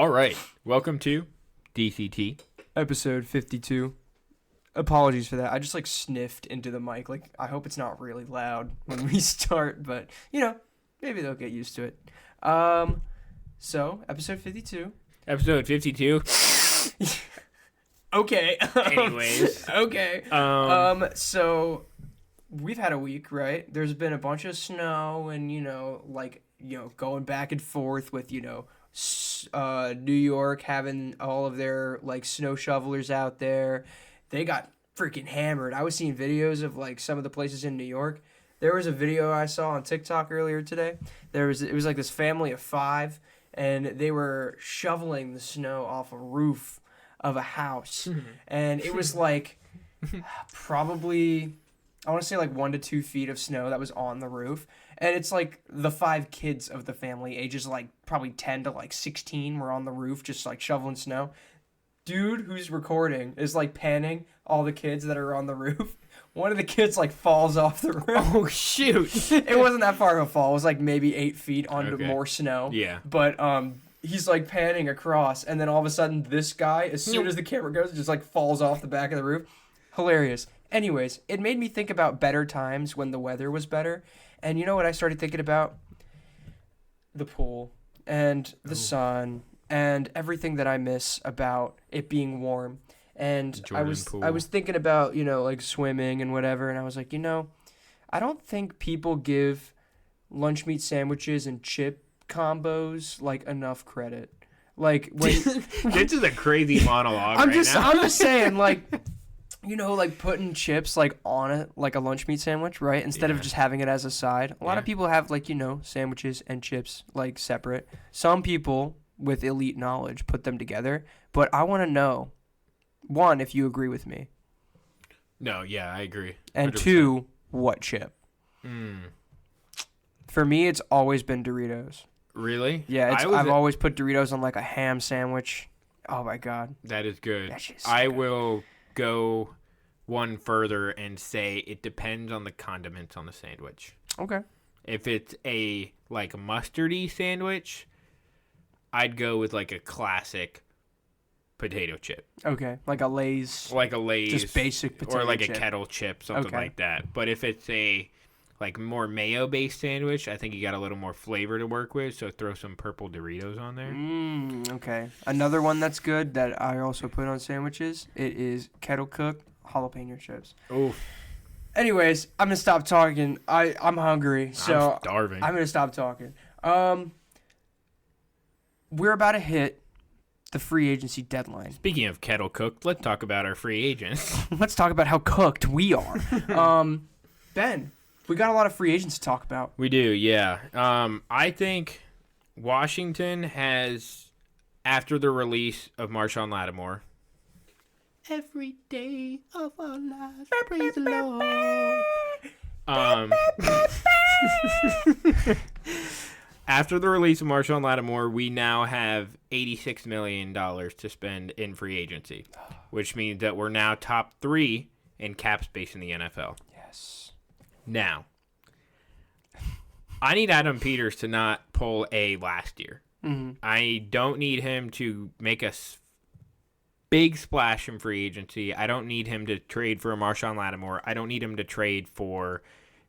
All right. Welcome to DCT. Episode 52. Apologies for that. I just sniffed into the mic. I hope it's not really loud when we start, but maybe they'll get used to it. So episode 52. Episode 52. Okay. Anyways. Okay. So we've had a week, right? There's been a bunch of snow and going back and forth with New York having all of their snow shovelers out there. They got freaking hammered. I was seeing videos of some of the places in New York. There was a video I saw on TikTok earlier today. It was this family of 5, and they were shoveling the snow off a roof of a house. And it was probably, I want to say 1 to 2 feet of snow that was on the roof. And it's the 5 kids of the family, ages probably 10 to 16, were on the roof just shoveling snow. Dude who's recording is panning all the kids that are on the roof. One of the kids falls off the roof. Oh shoot! It wasn't that far of a fall. It was maybe 8 feet onto more snow. Yeah. But he's panning across, and then all of a sudden this guy, as soon as the camera goes, just falls off the back of the roof. Hilarious. Anyways, it made me think about better times when the weather was better. And you know what I started thinking about? The pool and the sun and everything that I miss about it being warm. And I was thinking about, swimming and whatever, and I was like, I don't think people give lunch meat sandwiches and chip combos enough credit. When This is a crazy monologue. I'm just saying, putting chips on it a lunch meat sandwich, right? Instead of just having it as a side. A lot of people have sandwiches and chips separate. Some people with elite knowledge put them together, but I want to know, 1, if you agree with me. No, yeah, I agree. 100%. And 2, what chip? For me, it's always been Doritos. Really? Yeah, I've always put Doritos on a ham sandwich. Oh my god. That is good. That shit's so I good. will go one further and say it depends on the condiments on the sandwich. Okay. If it's a mustardy sandwich, I'd go with a classic potato chip. Okay, a Lay's. Like a Lay's. Just basic potato or chip. a kettle chip, something like that. But if it's a more mayo-based sandwich, I think you got a little more flavor to work with, so throw some purple Doritos on there. Okay. Another one that's good that I also put on sandwiches, it is kettle cooked jalapeno chips. Oof. Anyways, I'm going to stop talking. I'm hungry, so I'm starving. I'm going to stop talking. We're about to hit the free agency deadline. Speaking of kettle cooked, let's talk about our free agents. Let's talk about how cooked we are. Ben, we got a lot of free agents to talk about. We do, yeah. I think Washington has, after the release of Marshawn Lattimore, every day of our lives, praise the Lord. After the release of Marshawn Lattimore, we now have $86 million to spend in free agency, which means that we're now top 3 in cap space in the NFL. Yes. Now, I need Adam Peters to not pull a last year. Mm-hmm. I don't need him to make a big splash in free agency. I don't need him to trade for a Marshawn Lattimore. I don't need him to trade for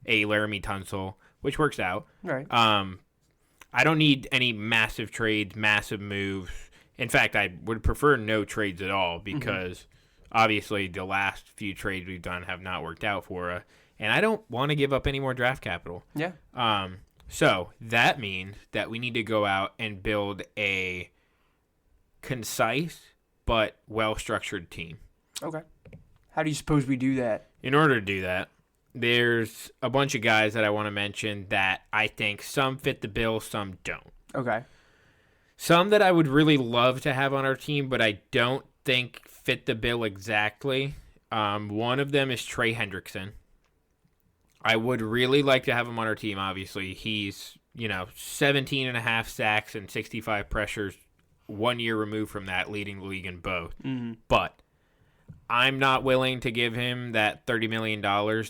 a Laramie Tunsil, which works out. Right. I don't need any massive trades, massive moves. In fact, I would prefer no trades at all because obviously the last few trades we've done have not worked out for us. And I don't want to give up any more draft capital. Yeah. So that means that we need to go out and build a concise but well-structured team. Okay. How do you suppose we do that? In order to do that, there's a bunch of guys that I want to mention that I think some fit the bill, some don't. Okay. Some that I would really love to have on our team, but I don't think fit the bill exactly. One of them is Trey Hendrickson. I would really like to have him on our team, obviously. He's, 17 and a half sacks and 65 pressures, 1 year removed from that, leading the league in both. Mm-hmm. But I'm not willing to give him that $30 million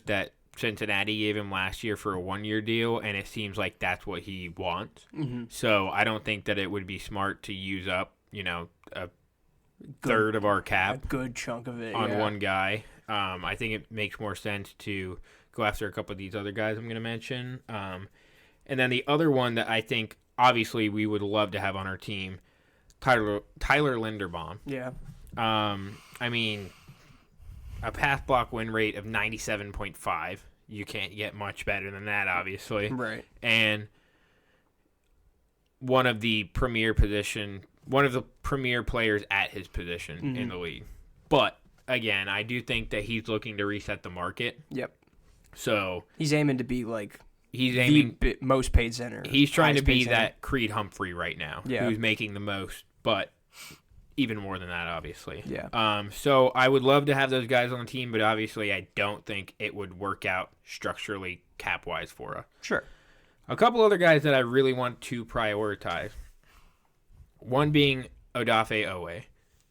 that Cincinnati gave him last year for a 1-year deal, and it seems like that's what he wants. Mm-hmm. So I don't think that it would be smart to use up a third of our cap A good chunk of it on one guy. I think it makes more sense to go after a couple of these other guys I'm going to mention. And then the other one that I think obviously we would love to have on our team, Tyler Linderbaum. Yeah. I mean, a pass block win rate of 97.5. You can't get much better than that, obviously. Right. And one of the premier players at his position in the league. But again, I do think that he's looking to reset the market. Yep. So he's aiming to be like the most paid center. He's trying to be that Creed Humphrey right now, yeah, who's making the most, but even more than that, obviously. Yeah. So I would love to have those guys on the team, but obviously I don't think it would work out structurally cap-wise for us. Sure. A couple other guys that I really want to prioritize. One being Odafe Owe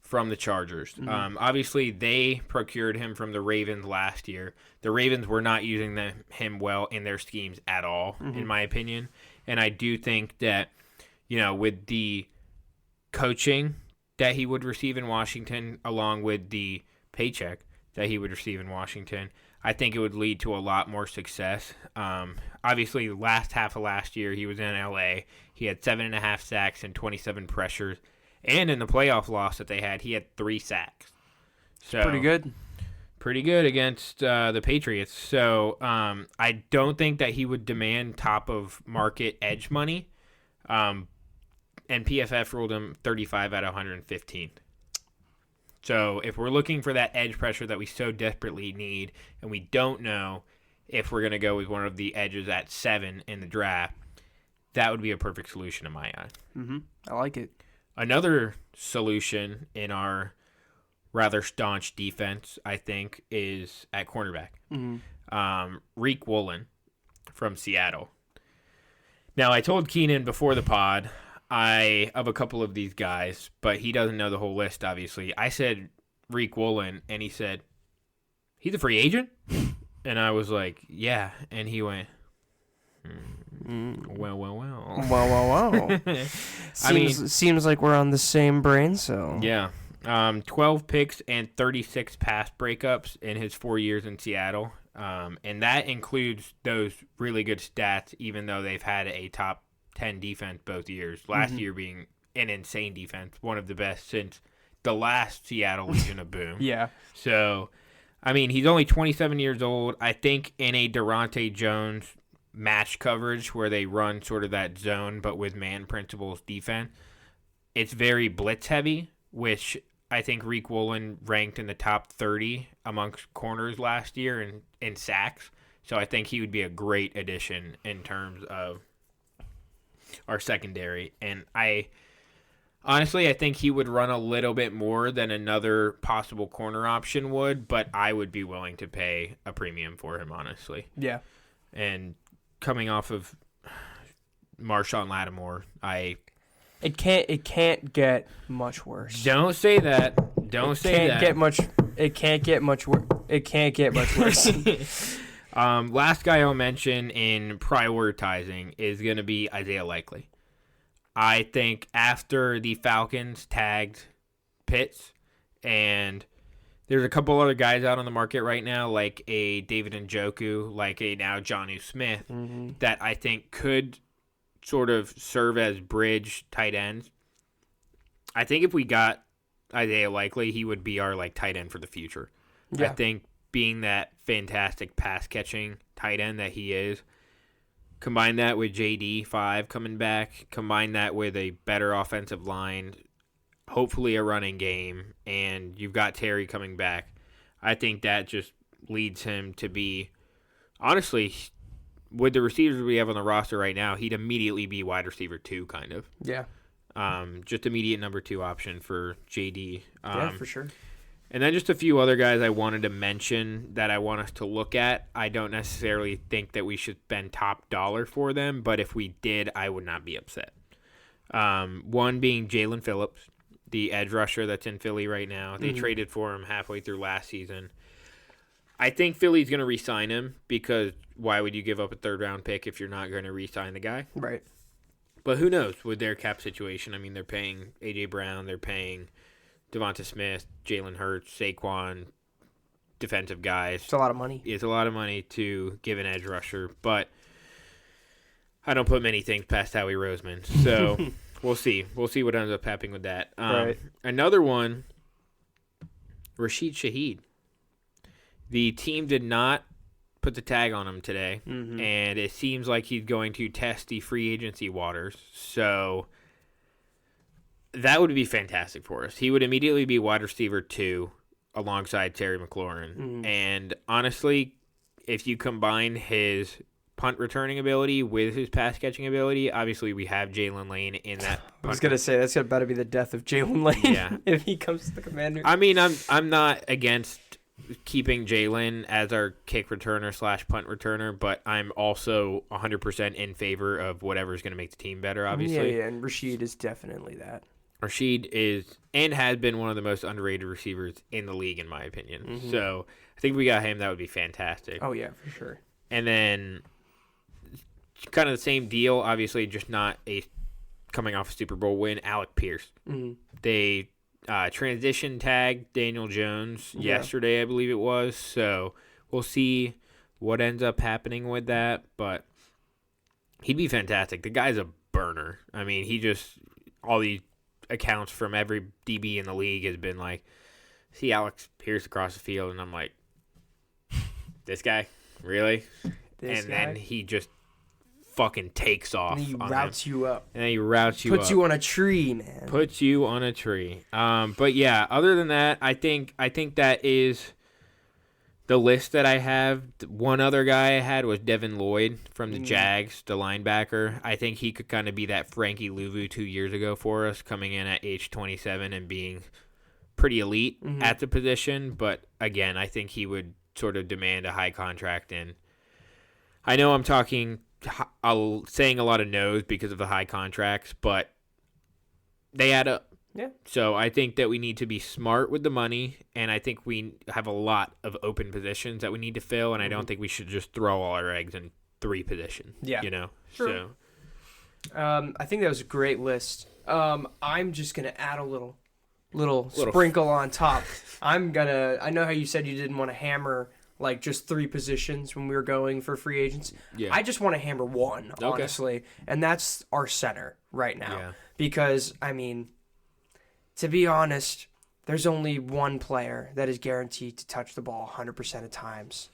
from the Chargers. Obviously, they procured him from the Ravens last year. The Ravens were not using him well in their schemes at all, in my opinion. And I do think that, with the coaching that he would receive in Washington, along with the paycheck that he would receive in Washington, I think it would lead to a lot more success. Obviously, the last half of last year, he was in L.A. He had 7.5 sacks and 27 pressures. And in the playoff loss that they had, he had 3 sacks. So pretty good. Pretty good against the Patriots. So I don't think that he would demand top-of-market edge money. And PFF ruled him 35 out of 115. So if we're looking for that edge pressure that we so desperately need, and we don't know if we're going to go with one of the edges at 7 in the draft, that would be a perfect solution in my eye. I like it. Another solution in our rather staunch defense, I think, is at cornerback. Reek Woolen from Seattle. Now, I told Keenan before the pod of a couple of these guys, but he doesn't know the whole list, obviously. I said Reek Woolen, and he said, he's a free agent? And I was like, yeah. And he went, well. Wow. Seems like we're on the same brain, so. Yeah. 12 picks and 36 pass breakups in his 4 years in Seattle. And that includes those really good stats, even though they've had a top 10 defense both years. Last year being an insane defense, one of the best since the last Seattle Legion of Boom. Yeah. So, I mean, he's only 27 years old. I think in a Durante Jones match coverage where they run sort of that zone but with man principles defense, it's very blitz heavy, which I think Reek Woolen ranked in the top 30 amongst corners last year in sacks. So I think he would be a great addition in terms of our secondary. And I think he would run a little bit more than another possible corner option would, but I would be willing to pay a premium for him, honestly. Yeah. And coming off of Marshawn Lattimore, It can't get much worse. Don't say that. It can't get much worse. Last guy I'll mention in prioritizing is going to be Isaiah Likely. I think after the Falcons tagged Pitts, and there's a couple other guys out on the market right now, like a David Njoku, like a now Jonnu Smith, that I think could sort of serve as bridge tight ends. I think if we got Isaiah Likely, he would be our tight end for the future. Yeah. I think being that fantastic pass-catching tight end that he is, combine that with JD5 coming back, combine that with a better offensive line, hopefully a running game, and you've got Terry coming back, I think that just leads him to be, honestly, with the receivers we have on the roster right now, he'd immediately be wide receiver 2, kind of. Yeah. Just immediate number 2 option for JD. Yeah, for sure. And then just a few other guys I wanted to mention that I want us to look at. I don't necessarily think that we should spend top dollar for them, but if we did, I would not be upset. One being Jalen Phillips, the edge rusher that's in Philly right now. They traded for him halfway through last season. I think Philly's going to re-sign him because why would you give up a third-round pick if you're not going to re-sign the guy? Right. But who knows with their cap situation? I mean, they're paying A.J. Brown, they're paying Devonta Smith, Jalen Hurts, Saquon, defensive guys. It's a lot of money. It's a lot of money to give an edge rusher, but I don't put many things past Howie Roseman. So we'll see. We'll see what ends up happening with that. Right. Another one, Rashid Shaheed. The team did not put the tag on him today, and it seems like he's going to test the free agency waters. So that would be fantastic for us. He would immediately be wide receiver 2 alongside Terry McLaurin. And honestly, if you combine his punt returning ability with his pass catching ability, obviously we have Jalen Lane in that. I was gonna say that's about to be the death of Jalen Lane. Yeah. If he comes to the Commander. I mean, I'm not against keeping Jalen as our kick returner / punt returner, but I'm also 100% in favor of whatever's going to make the team better, obviously. Yeah, and Rashid is definitely that. Rashid is and has been one of the most underrated receivers in the league, in my opinion. So I think if we got him, that would be fantastic. Oh, yeah, for sure. And then kind of the same deal, obviously, just not a coming off a Super Bowl win, Alec Pierce. They transition tag Daniel Jones yesterday, I believe it was. So we'll see what ends up happening with that. But he'd be fantastic. The guy's a burner. I mean, he just all these accounts from every DB in the league has been like, see Alex Pierce across the field, and I'm like, this guy, really? Then he just fucking takes off. And he routes you up. And then he routes you up. Puts you on a tree, man. Puts you on a tree. But yeah, other than that, I think that is the list that I have. One other guy I had was Devin Lloyd from the Jags, the linebacker. I think he could kind of be that Frankie Louvu 2 years ago for us, coming in at age 27 and being pretty elite at the position. But again, I think he would sort of demand a high contract. And I know I'm saying a lot of no's because of the high contracts, but they add up. Yeah. So I think that we need to be smart with the money, and I think we have a lot of open positions that we need to fill, and I don't think we should just throw all our eggs in 3 positions. Yeah. You know? Sure. So I think that was a great list. I'm just going to add a little sprinkle on top. I know how you said you didn't want to hammer like just 3 positions when we were going for free agents. Yeah. I just want to hammer one, honestly, and that's our center right now. Yeah. Because, I mean, to be honest, there's only one player that is guaranteed to touch the ball 100% of times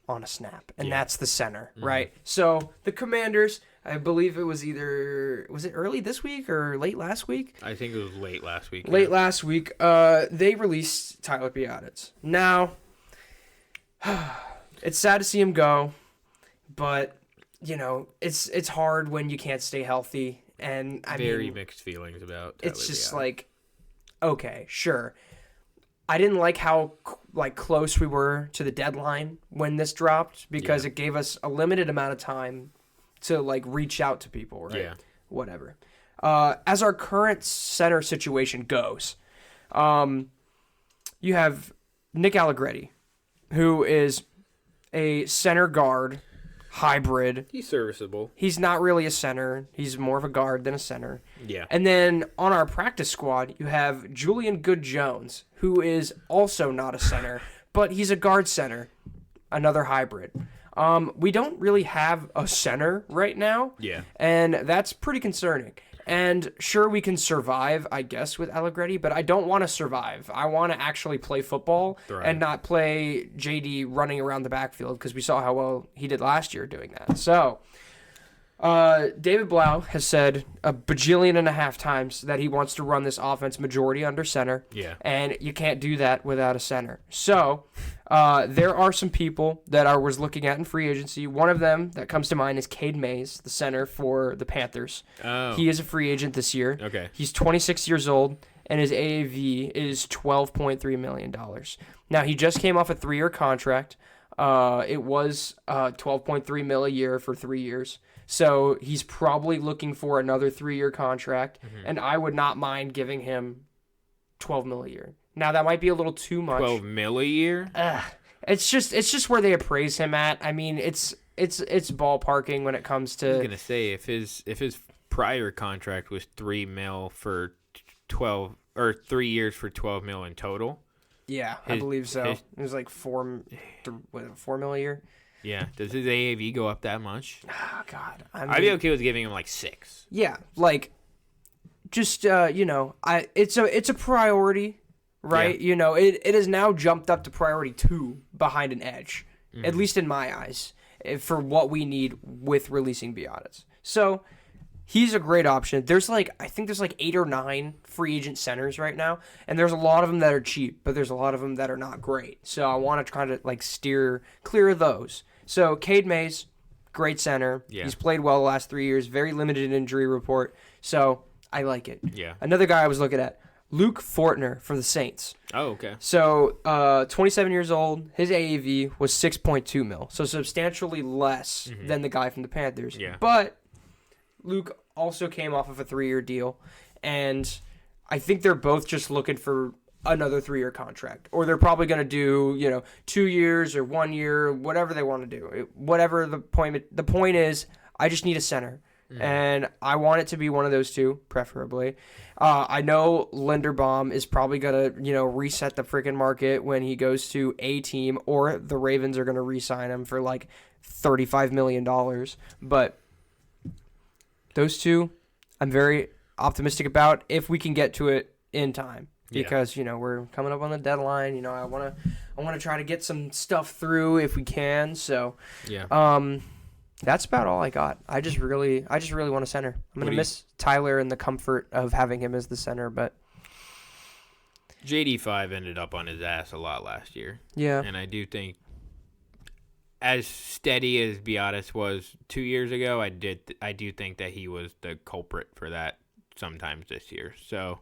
on a snap, and that's the center, right? So the Commanders, I believe it was was it early this week or late last week? I think it was late last week. Late last week, they released Tyler Biadasz. Now, it's sad to see him go, but you know it's hard when you can't stay healthy, and I mean, mixed feelings about Tyler it's just Biadasz. like, okay, sure. I didn't like how close we were to the deadline when this dropped because it gave us a limited amount of time to reach out to people, right? Yeah. Whatever. As our current center situation goes, you have Nick Allegretti, who is a center guard hybrid. He's serviceable. He's not really a center. He's more of a guard than a center. Yeah. And then on our practice squad, you have Julian Good-Jones, who is also not a center, but he's a guard center, another hybrid. We don't really have a center right now. Yeah. And that's pretty concerning. And sure, we can survive, I guess, with Allegretti, but I don't want to survive. I want to actually play football and not play JD running around the backfield because we saw how well he did last year doing that. So, David Blau has said a bajillion and a half times that he wants to run this offense majority under center. Yeah. And you can't do that without a center. So, there are some people that I was looking at in free agency. One of them that comes to mind is Cade Mays, the center for the Panthers. Oh. He is a free agent this year. Okay. He's 26 years old, and his AAV is $12.3 million. Now, he just came off a 3-year contract. It was $12.3 million a year for 3 years. So he's probably looking for another 3-year contract, and I would not mind giving him $12 million a year. Now that might be a little too much. $12 million a year? It's just where they appraise him at. I mean, it's ballparking when it comes to. I was gonna say if his prior contract was $3 million for 12 or 3 years for $12 million in total. Yeah, I believe so. It was like $4 million a year. Yeah. Does his AAV go up that much? Oh God, I'd be okay with giving him like 6. Yeah, like just it's a priority, right? Yeah. It has now jumped up to priority 2 behind an edge, at least in my eyes, for what we need with releasing Biotis. So he's a great option. I think there's like 8 or 9 free agent centers right now, and there's a lot of them that are cheap, but there's a lot of them that are not great. So I want to kind of like steer clear of those. So Cade Mays, great center. Yeah. He's played well the last 3 years. Very limited injury report. So I like it. Yeah. Another guy I was looking at, Luke Fortner from the Saints. Oh, okay. So 27 years old. His AAV was 6.2 mil. So substantially less than the guy from the Panthers. Yeah. But Luke also came off of a 3-year deal. And I think they're both just looking for another 3-year contract, or they're probably going to do 2 years or 1 year, whatever they want to do. Whatever the point is, I just need a center, and I want it to be one of those two, preferably. I know Linderbaum is probably going to reset the freaking market when he goes to a team, or the Ravens are going to re-sign him for like $35 million. But those two, I'm very optimistic about if we can get to it in time. Because we're coming up on the deadline. I want to try to get some stuff through if we can. So that's about all I got. I just really want a center. I'm gonna miss Tyler and the comfort of having him as the center, but JD5 ended up on his ass a lot last year. Yeah, and I do think, as steady as Biotis was 2 years ago, I do think that he was the culprit for that sometimes this year. So.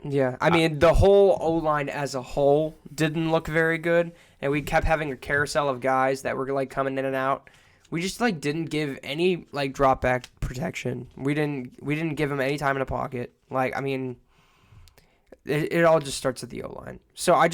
Yeah, I mean, the whole O-line as a whole didn't look very good, and we kept having a carousel of guys that were, like, coming in and out. We just, like, didn't give any, like, drop-back protection. We didn't give them any time in the pocket. Like, I mean, it all just starts at the O-line. So I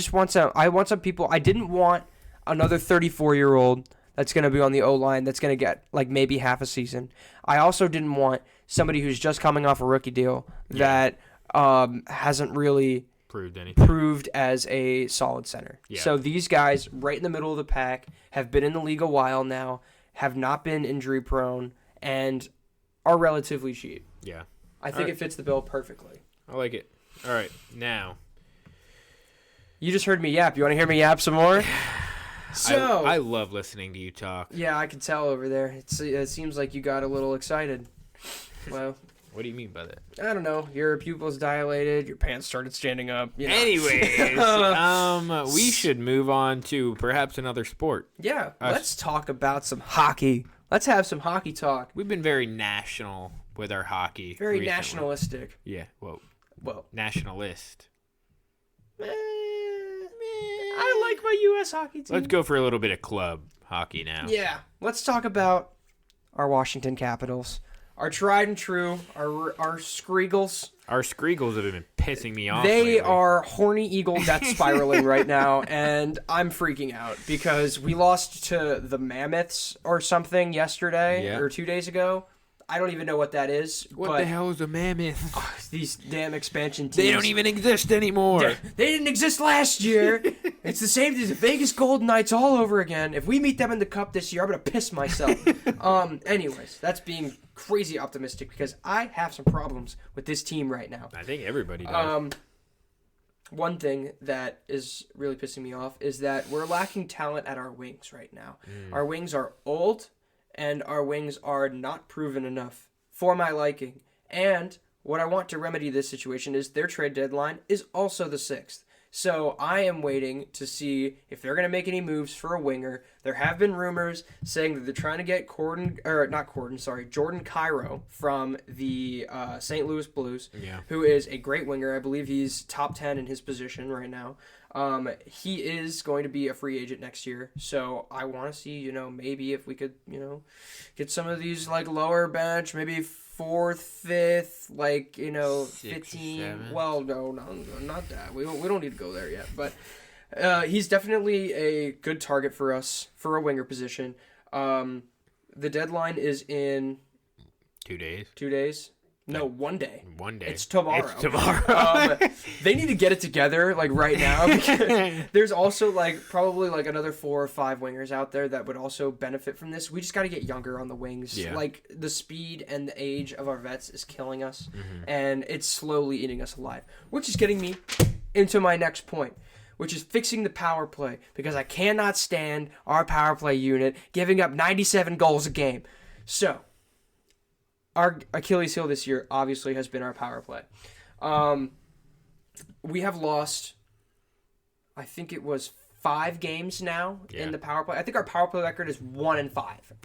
want some people. I didn't want another 34-year-old that's going to be on the O-line that's going to get, like, maybe half a season. I also didn't want somebody who's just coming off a rookie deal that hasn't really proved as a solid center. Yeah. So these guys, right in the middle of the pack, have been in the league a while now, have not been injury prone, and are relatively cheap. Yeah. I think it fits the bill perfectly. I like it. All right, now. You just heard me yap. You want to hear me yap some more? So I love listening to you talk. Yeah, I can tell over there. It seems like you got a little excited. Well. What do you mean by that? I don't know. Your pupils dilated. Your pants started standing up. Anyways, we should move on to perhaps another sport. Yeah, let's talk about some hockey. Let's have some hockey talk. We've been very national with our hockey. Very recently. Nationalistic. Yeah, whoa. Well. Nationalist. I like my U.S. hockey team. Let's go for a little bit of club hockey now. Yeah, let's talk about our Washington Capitals. Our tried and true, our Screagles. Our Screagles have been pissing me off. They lately. are horny eagle death spiraling right now, and I'm freaking out because we lost to the Mammoths or something yesterday or 2 days ago. I don't even know what that is. What the hell is a mammoth? These damn expansion teams. They don't even exist anymore. They didn't exist last year. It's the same as the Vegas Golden Knights all over again. If we meet them in the cup this year, I'm going to piss myself. Anyways, that's being crazy optimistic because I have some problems with this team right now. I think everybody does. One thing that is really pissing me off is that we're lacking talent at our wings right now. Our wings are old, and our wings are not proven enough for my liking. And what I want to remedy this situation is their trade deadline is also the 6th. So I am waiting to see if they're going to make any moves for a winger. There have been rumors saying that they're trying to get Jordan Cairo from the St. Louis Blues, who is a great winger. I believe he's top 10 in his position right now. He is going to be a free agent next year, so I want to see, maybe if we could, get some of these, like, lower bench, maybe 4th, 5th, like, 15. Well, no, not that. We don't need to go there yet, but he's definitely a good target for us for a winger position. The deadline is in 2 days. 2 days. No, 1 day. 1 day. It's tomorrow. It's tomorrow. They need to get it together like right now because there's also like probably like another 4 or 5 wingers out there that would also benefit from this. We just got to get younger on the wings. Yeah. Like the speed and the age of our vets is killing us, and it's slowly eating us alive. Which is getting me into my next point, which is fixing the power play, because I cannot stand our power play unit giving up 97 goals a game. So, our Achilles heel this year obviously has been our power play. We have lost, I think it was 5 games now in the power play. I think our power play record is 1-5.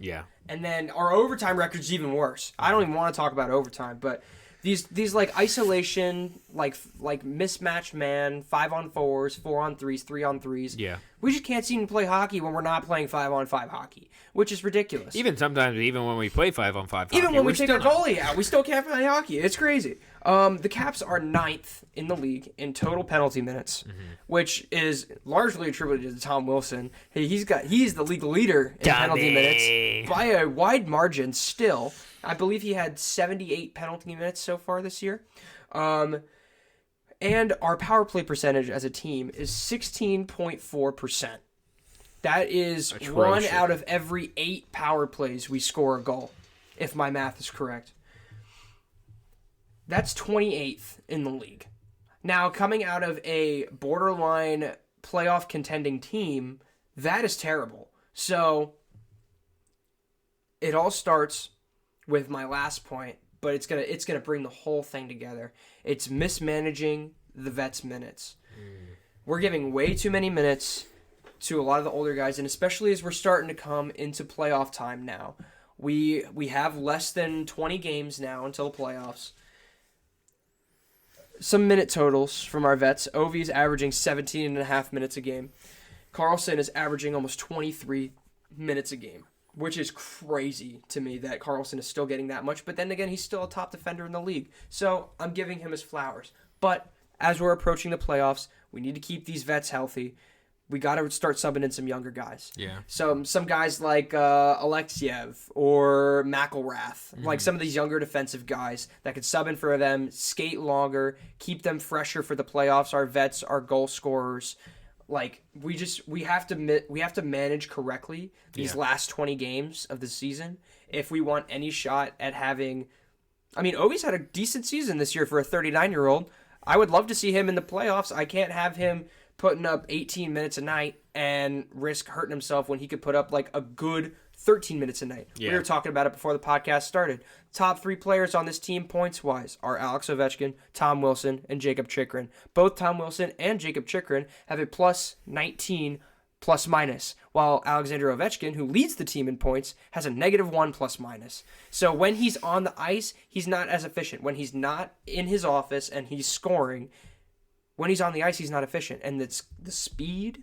Yeah. And then our overtime record is even worse. I don't even want to talk about overtime, but these like isolation, like mismatched man, 5-on-4s, 4-on-3s, 3-on-3s. Yeah. We just can't seem to play hockey when we're not playing 5-on-5 hockey, which is ridiculous. Even sometimes, even when we play 5-on-5 hockey, even when we take our goalie out, we still can't play hockey. It's crazy. The Caps are 9th in the league in total penalty minutes, which is largely attributed to Tom Wilson. He's the league leader in penalty minutes by a wide margin still. I believe he had 78 penalty minutes so far this year. And our power play percentage as a team is 16.4%. That is atrocious. 1 out of every 8 power plays we score a goal, if my math is correct. That's 28th in the league. Now, coming out of a borderline playoff contending team, that is terrible. So, it all starts with my last point, but it's gonna bring the whole thing together. It's mismanaging the vets' minutes. We're giving way too many minutes to a lot of the older guys, and especially as we're starting to come into playoff time now. We have less than 20 games now until the playoffs. Some minute totals from our vets. Ovi is averaging 17.5 minutes a game. Carlson is averaging almost 23 minutes a game, which is crazy to me that Carlson is still getting that much. But then again, he's still a top defender in the league. So I'm giving him his flowers. But as we're approaching the playoffs, we need to keep these vets healthy. We got to start subbing in some younger guys. Yeah. So some guys like Alexiev or McElrath, like some of these younger defensive guys that could sub in for them, skate longer, keep them fresher for the playoffs. Our vets, our goal scorers, like we have to manage correctly these last 20 games of the season if we want any shot at having. I mean, Ovi's had a decent season this year for a 39-year-old. I would love to see him in the playoffs. I can't have him putting up 18 minutes a night and risk hurting himself when he could put up like a good 13 minutes a night. Yeah. We were talking about it before the podcast started. Top 3 players on this team points-wise are Alex Ovechkin, Tom Wilson, and Jacob Chychrun. Both Tom Wilson and Jacob Chychrun have a plus 19 plus-minus, while Alexander Ovechkin, who leads the team in points, has a -1 plus-minus. So when he's on the ice, he's not as efficient. When he's not in his office and he's scoring, when he's on the ice, he's not efficient. And it's the speed,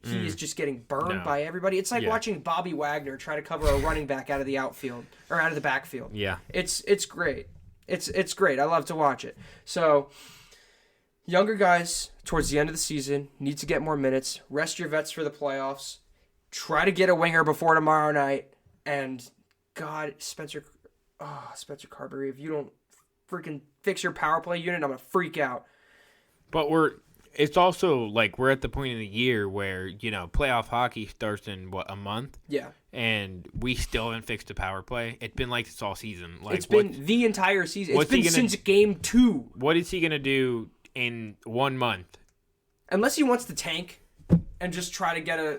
he is just getting burned by everybody. It's like watching Bobby Wagner try to cover a running back out of the outfield or out of the backfield. Yeah. It's great. It's great. I love to watch it. So younger guys towards the end of the season need to get more minutes. Rest your vets for the playoffs. Try to get a winger before tomorrow night. And God, Spencer Carberry, if you don't freaking fix your power play unit, I'm gonna freak out. But it's also like we're at the point in the year where, playoff hockey starts in a month? Yeah. And we still haven't fixed the power play. It's been like this all season. Like it's been the entire season. It's been since game 2. What is he going to do in 1 month? Unless he wants to tank and just try to get I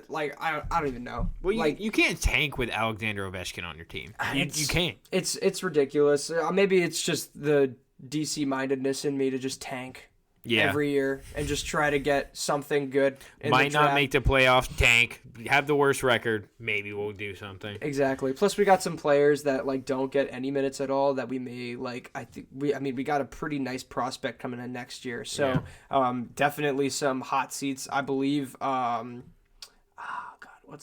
don't even know. Well, you can't tank with Alexander Ovechkin on your team. You can't. It's ridiculous. Maybe it's just the DC mindedness in me to just tank. Every year and just try to get something good. Might not make the playoffs, tank, have the worst record. Maybe we'll do something. Exactly. Plus, we got some players that don't get any minutes at all that we may we got a pretty nice prospect coming in next year. So definitely some hot seats. I believe. What's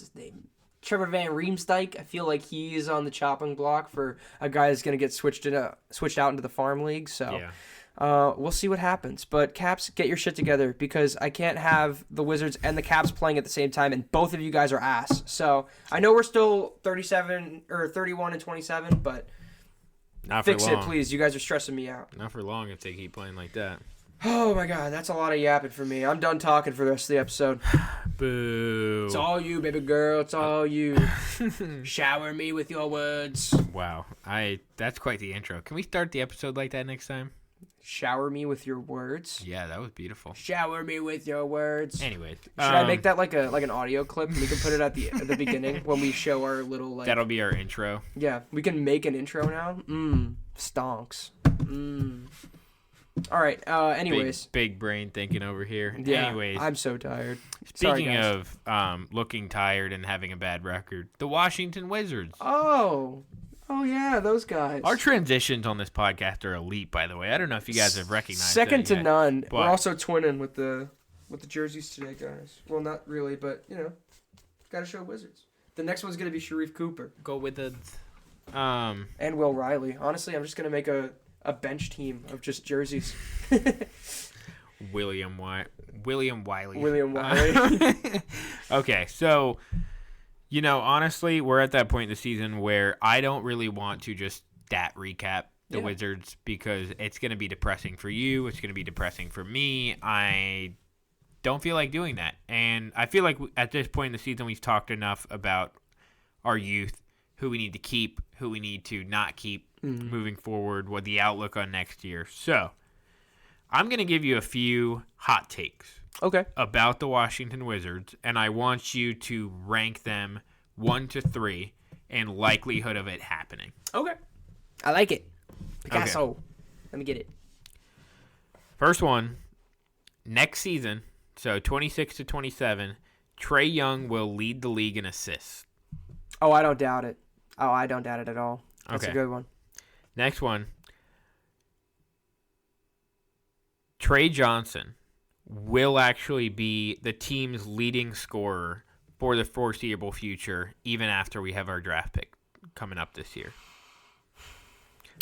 his name? Trevor Van Riemsdyk. I feel like he's on the chopping block for a guy that's going to get switched out into the farm league. So. Yeah. We'll see what happens. But Caps, get your shit together because I can't have the Wizards and the Caps playing at the same time, and both of you guys are ass. So I know we're still 37 or 31 and 27, but Not Fix for it, long. please. You guys are stressing me out. Not for long if they keep playing like that. Oh my god, that's a lot of yapping for me. I'm done talking for the rest of the episode. Boo. It's all you, baby girl. It's all you. Shower me with your words. Wow. That's quite the intro. Can we start the episode like that next time? Shower me with your words. Yeah, that was beautiful. Shower me with your words. Anyways, Should I make that like an audio clip? And we can put it at the beginning when we show our little like. That'll be our intro. Yeah, we can make an intro now. Stonks. All right. Anyways. Big brain thinking over here. Yeah. Anyways, I'm so tired. speaking of looking tired and having a bad record, the Washington Wizards. Oh yeah, those guys. Our transitions on this podcast are elite, by the way. I don't know if you guys have recognized Second that to yet, none. but- We're also twinning with the jerseys today, guys. Well, not really, but gotta show Wizards. The next one's gonna be Sharif Cooper Go with the. and Will Riley. Honestly, I'm just gonna make a bench team of just jerseys. William Wiley. William Wiley. Okay, so, honestly, we're at that point in the season where I don't really want to just stat recap the Wizards because it's going to be depressing for you. It's going to be depressing for me. I don't feel like doing that. And I feel like at this point in the season, we've talked enough about our youth, who we need to keep, who we need to not keep moving forward, what the outlook on next year. So, I'm going to give you a few hot takes. Okay. About the Washington Wizards, and I want you to rank them 1 to 3 in likelihood of it happening. Okay. I like it. Picasso. Let me get it. First one, next season, so 26 to 27, Trae Young will lead the league in assists. Oh, I don't doubt it. I don't doubt it at all. That's Okay. a good one. Next one, Trey Johnson will actually be the team's leading scorer for the foreseeable future, even after we have our draft pick coming up this year.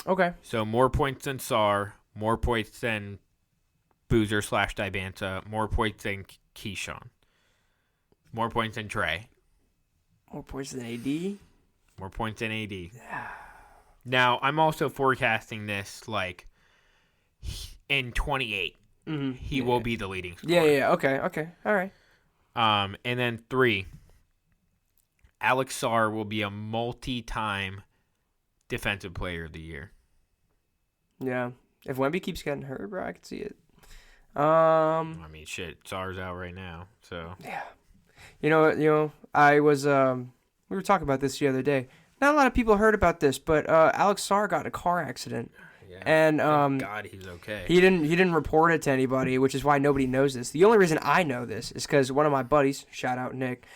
Okay. So more points than Sarr, more points than Boozer/Dibanza, more points than Keyshawn, more points than Trey, More points than AD. more points than AD. Now, I'm also forecasting this like in 28. He will be the leading scorer. Yeah. Okay. All right. And then 3, Alex Sarr will be a multi-time defensive player of the year. Yeah. If Wemby keeps getting hurt, bro, I can see it. I mean, shit, Sarr's out right now, so. Yeah. I was we were talking about this the other day. Not a lot of people heard about this, but Alex Sarr got in a car accident. Yeah. And Thank God he's okay. he didn't report it to anybody, which is why nobody knows this. The only reason I know this is because one of my buddies, shout out Nick,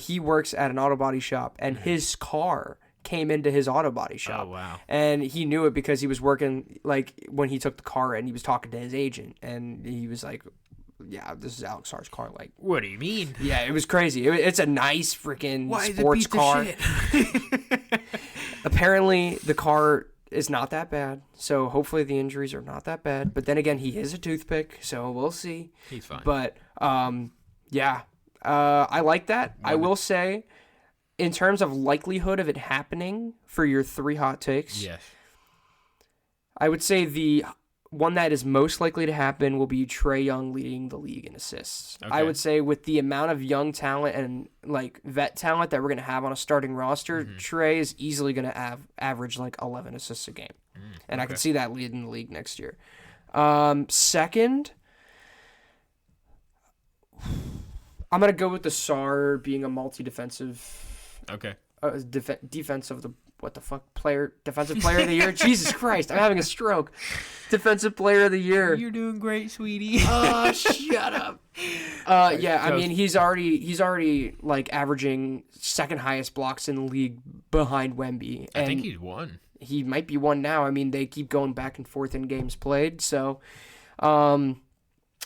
he works at an auto body shop, and his car came into his auto body shop. Oh, wow. And he knew it because he was working, like, when he took the car in, he was talking to his agent, and he was like, yeah, this is Alex Sarr's car. Like, What do you mean? yeah, it was crazy. It's a nice freaking Why is sports it beat car. the shit? Apparently, the car is not that bad, so hopefully the injuries are not that bad. But then again, he is a toothpick, so we'll see. He's fine. But yeah, I like that. I will say, in terms of likelihood of it happening for your 3 hot takes, Yes. I would say the one that is most likely to happen will be Trae Young leading the league in assists. I Okay. would say with the amount of young talent and like vet talent that we're going to have on a starting roster, Trae is easily going to average like 11 assists a game. And I can see that leading the league next year. Second, I'm going to go with the Sarr being a multi-defensive Okay. defensive player of the year. Jesus Christ, I'm having a stroke. Defensive player of the year. You're doing great, sweetie. Oh, shut up. Yeah, I mean he's already like averaging second highest blocks in the league behind Wemby. I And think he's won. he might be one now. I mean they keep going back and forth in games played, so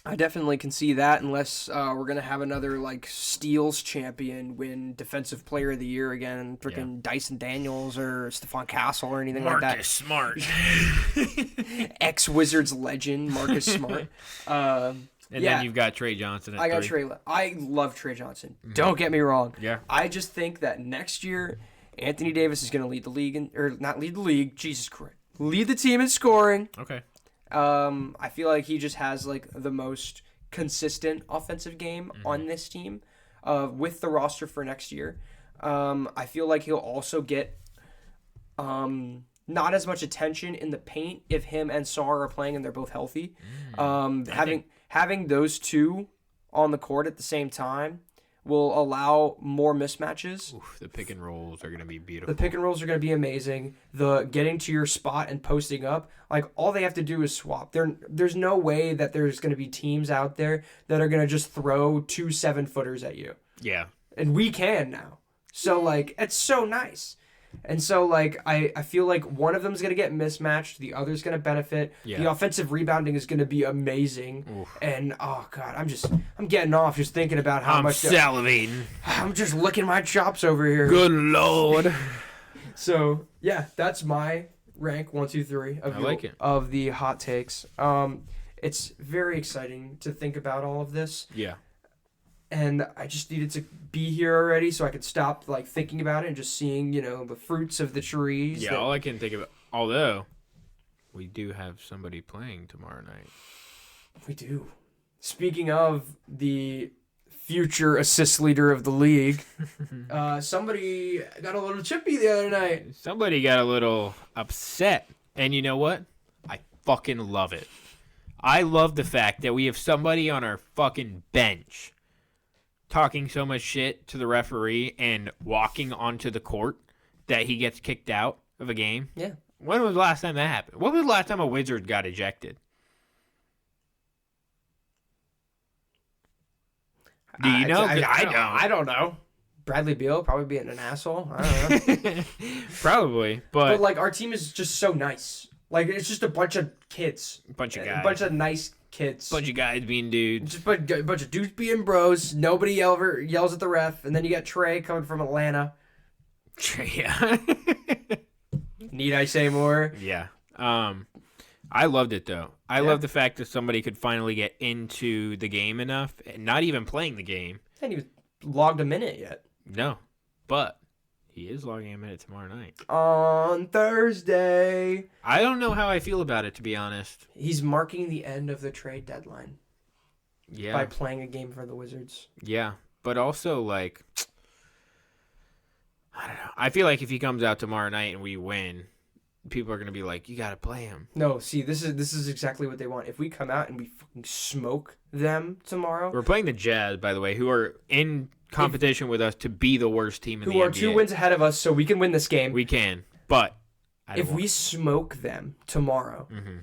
I definitely can see that unless we're going to have another, like, steals champion win Defensive Player of the Year again, freaking Dyson Daniels or Stephon Castle or anything like that. Marcus Smart. Ex-Wizards legend, Marcus Smart. And then you've got Trey Johnson at I got 3. I love Trey Johnson. Don't get me wrong. Yeah. I just think that next year, Anthony Davis is going to lead the league, or not lead the league, Jesus Christ. lead the team in scoring. Okay. I feel like he just has like the most consistent offensive game on this team, with the roster for next year. I feel like he'll also get not as much attention in the paint if him and Sarr are playing and they're both healthy. Having those two on the court at the same time will allow more mismatches. Oof, the pick and rolls are going to be beautiful. The pick and rolls are going to be amazing. The getting to your spot and posting up, like all they have to do is swap. There's no way that there's going to be teams out there that are going to just throw 2 7-footers at you. Yeah. And we can now. So like it's so nice. And so like I feel like one of them is going to get mismatched, the other's going to benefit. Yeah. The offensive rebounding is going to be amazing. Oof. And oh god, I'm getting off just thinking about how I'm much salivating. I'm just licking my chops over here. Good Lord. So yeah, that's my rank 1, 2, 3 of I like it. of the hot takes. It's very exciting to think about all of this, Yeah. and I just needed to be here already so I could stop like thinking about it and just seeing the fruits of the trees. Yeah, all I can think about, although we do have somebody playing tomorrow night. We do. Speaking of the future assist leader of the league, somebody got a little chippy the other night. Somebody got a little upset, and you know what? I fucking love it. I love the fact that we have somebody on our fucking bench talking so much shit to the referee and walking onto the court that he gets kicked out of a game. Yeah. When was the last time that happened? When was the last time a Wizard got ejected? Do you know? 'Cause I don't. I don't know. Bradley Beal probably being an asshole. I don't know. Probably, But but like our team is just so nice. Like it's just a bunch of kids, a bunch of guys. a bunch of nice kids, bunch of guys being dudes. just a bunch of dudes being bros. Nobody ever yells at the ref, and then you got Trey coming from Atlanta. Yeah. Need I say more? Yeah. I loved it though. I love the fact that somebody could finally get into the game enough, and not even playing the game. And he was logged a minute yet. No, but he is logging a minute tomorrow night. On Thursday. I don't know how I feel about it, to be honest. He's marking the end of the trade deadline Yeah. by playing a game for the Wizards. Yeah, but also like, I don't know. I feel like if he comes out tomorrow night and we win, people are gonna be like, "You gotta play him." No, see, this is exactly what they want. If we come out and we fucking smoke them tomorrow, We're playing the Jazz, by the way, who are in competition with us to be the worst team in the who are NBA. 2 wins ahead of us, so we can win this game. We can, but I don't If we want- smoke them tomorrow, Mhm.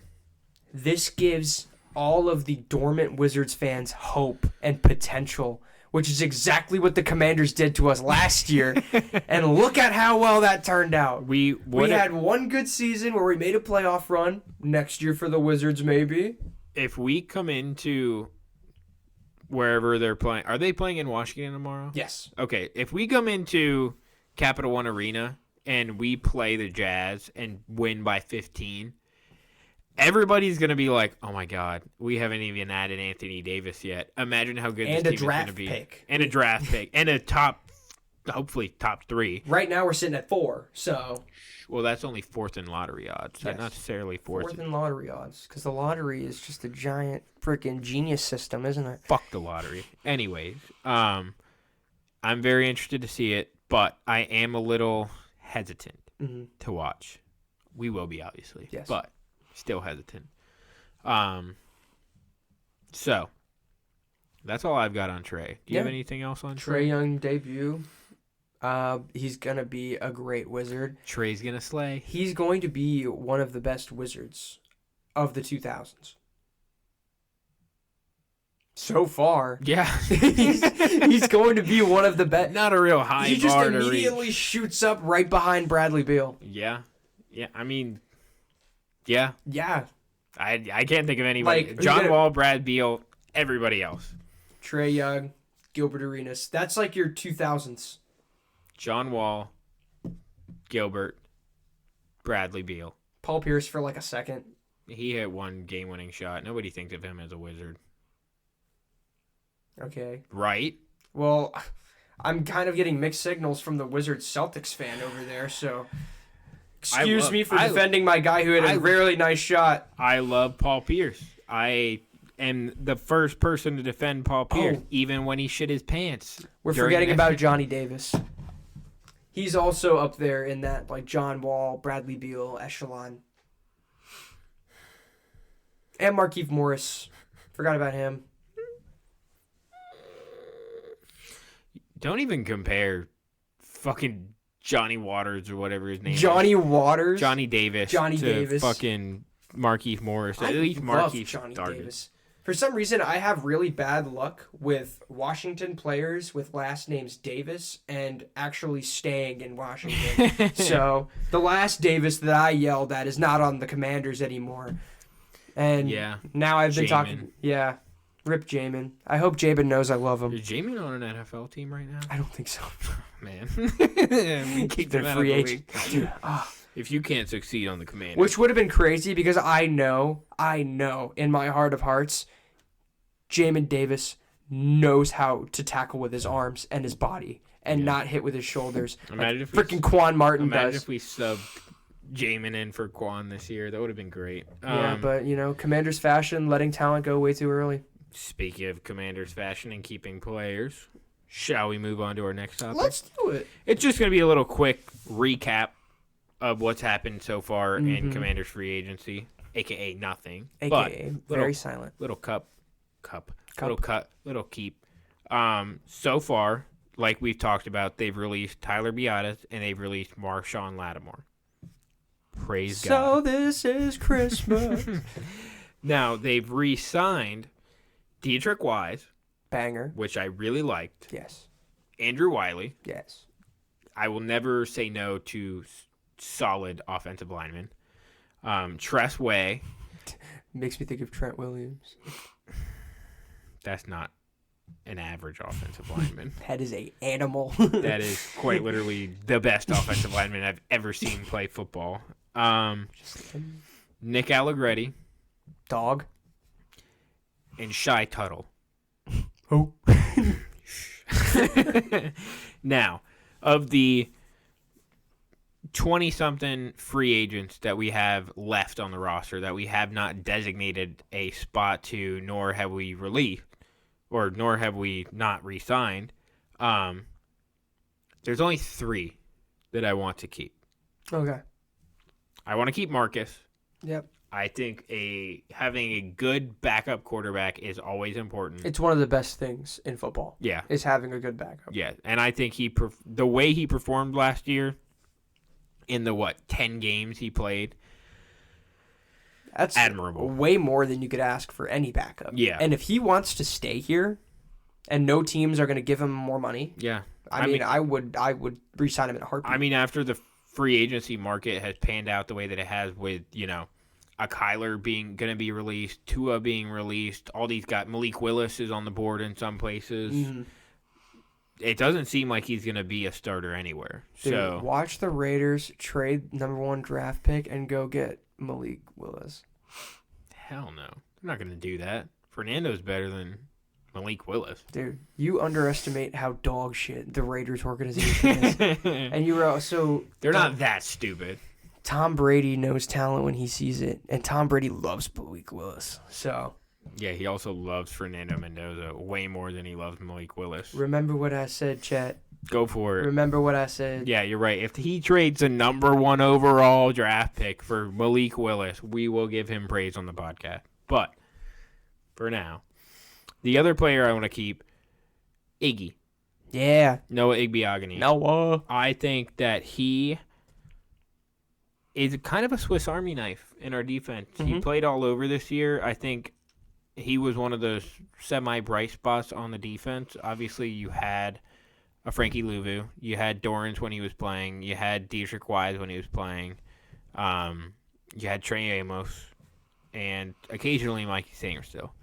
this gives all of the dormant Wizards fans hope and potential, which is exactly what the Commanders did to us last year. And look at how well that turned out. we had one good season where we made a playoff run. Next year for the Wizards, maybe. if we come into wherever they're playing, are they playing in Washington tomorrow? Yes. Okay, if we come into Capital One Arena and we play the Jazz and win by 15, everybody's going to be like, oh my God, we haven't even added Anthony Davis yet. Imagine how good And this a team is going to draft be. pick. And a draft pick. And a hopefully top 3. Right now we're sitting at 4, so Well, that's only 4th in lottery odds. Yes. Not necessarily 4th. fourth in lottery odds, because the lottery is just a giant freaking genius system, isn't it? Fuck the lottery. Anyways, I'm very interested to see it, but I am a little hesitant to watch. We will be, obviously. Yes. But still hesitant. So that's all I've got on Trey. Do you have Yeah. anything else on Trae Trey? Young debut. He's gonna be a great Wizard. Trey's gonna slay. He's going to be one of the best Wizards of the 2000s. So far, Yeah. he's going to be one of the best. Not a real high He just bar to immediately reach. shoots up right behind Bradley Beal. Yeah. Yeah. I mean, yeah. Yeah, I can't think of anybody. Like, John you gotta- Wall, Brad Beal, everybody else. Trae Young, Gilbert Arenas. That's like your 2000s. John Wall, Gilbert, Bradley Beal. Paul Pierce for like a second. He hit one game-winning shot. Nobody thinks of him as a Wizard. Okay. Right? Well, I'm kind of getting mixed signals from the Wizards Celtics fan over there, so Excuse me for defending my guy who had a really nice shot. I love Paul Pierce. I am the first person to defend Paul Pierce, even when he shit his pants. We're forgetting about Johnny Davis. He's also up there in that like John Wall, Bradley Beal echelon. And Markieff Morris. Forgot about him. Don't even compare fucking Johnny Waters or whatever his name is. Johnny Waters? Johnny Davis. Johnny to Davis. Fucking Markieff Morris. At least Markieff started. Davis. For some reason, I have really bad luck with Washington players with last names Davis and actually staying in Washington. So the last Davis that I yelled at is not on the Commanders anymore. And now I've been talking. Yeah. Rip Jamin. I hope Jamin knows I love him. Is Jamin on an NFL team right now? I don't think so. Man. We kicked him out of the league. Dude, if you can't succeed on the Commanders. Which would have been crazy because I know in my heart of hearts, Jamin Davis knows how to tackle with his arms and his body and not hit with his shoulders. Imagine like freaking Quan Martin does. Imagine if we subbed Jamin in for Quan this year. That would have been great. Yeah, but, Commanders fashion, letting talent go way too early. Speaking of Commanders fashion and keeping players, shall we move on to our next topic? Let's do it. It's just going to be a little quick recap of what's happened so far in Commanders free agency, a.k.a. nothing. A.k.a. very silent. Little keep. So far, like we've talked about, they've released Tyler Biadasz and they've released Marshawn Lattimore. Praise God. So this is Christmas. Now, they've re-signed Dietrich Wise. Banger. Which I really liked. Yes. Andrew Wiley. Yes. I will never say no to solid offensive linemen. Tress Way. Makes me think of Trent Williams. That's not an average offensive lineman. That is an animal. That is quite literally the best offensive lineman I've ever seen play football. Nick Allegretti. Dog. And Shy Tuttle. Oh. Now, of the 20-something free agents that we have left on the roster that we have not designated a spot to, nor have we released, or nor have we not re-signed, there's only 3 that I want to keep. Okay. I want to keep Marcus. Yep. I think having a good backup quarterback is always important. It's one of the best things in football. Yeah. Is having a good backup. Yeah, and I think the way he performed last year in the 10 games he played, that's admirable. Way more than you could ask for any backup. Yeah. And if he wants to stay here and no teams are going to give him more money. Yeah. I mean, I would re-sign him in a heartbeat. I mean, after the free agency market has panned out the way that it has with, a Kyler going to be released, Tua being released, all these guys, Malik Willis is on the board in some places. Mm-hmm. It doesn't seem like he's going to be a starter anywhere. Dude, so watch the Raiders trade #1 draft pick and go get Malik Willis. Hell no. They're not going to do that. Fernando's better than Malik Willis. Dude, you underestimate how dog shit the Raiders organization is. And you were also... They're not that stupid. Tom Brady knows talent when he sees it, and Tom Brady loves Malik Willis. So, yeah, he also loves Fernando Mendoza way more than he loves Malik Willis. Remember what I said, Chet. Go for it. Remember what I said. Yeah, you're right. If he trades a #1 overall draft pick for Malik Willis, we will give him praise on the podcast. But for now, the other player I want to keep, Iggy. Yeah. Noah Igbeagani. Noah. I think that he is kind of a Swiss Army knife in our defense. Mm-hmm. He played all over this year. I think he was one of the semi-bright spots on the defense. Obviously, you had a Frankie Louvu. You had Dorrance when he was playing. You had Dietrich Wise when he was playing. You had Trey Amos. And occasionally Mikey Singer still.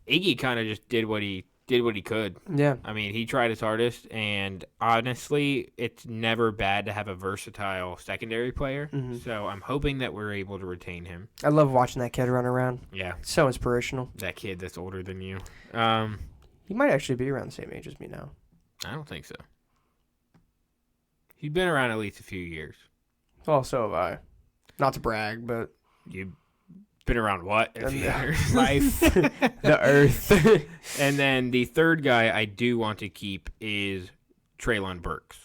Iggy kind of just did what he could. Yeah. I mean, he tried his hardest, and honestly, it's never bad to have a versatile secondary player. Mm-hmm. So I'm hoping that we're able to retain him. I love watching that kid run around. Yeah. It's so inspirational. That kid that's older than you. He might actually be around the same age as me now. I don't think so. He's been around at least a few years. Well, so have I. Not to brag, but You've been around what? A few years? life, the earth. And then the third guy I do want to keep is Treylon Burks.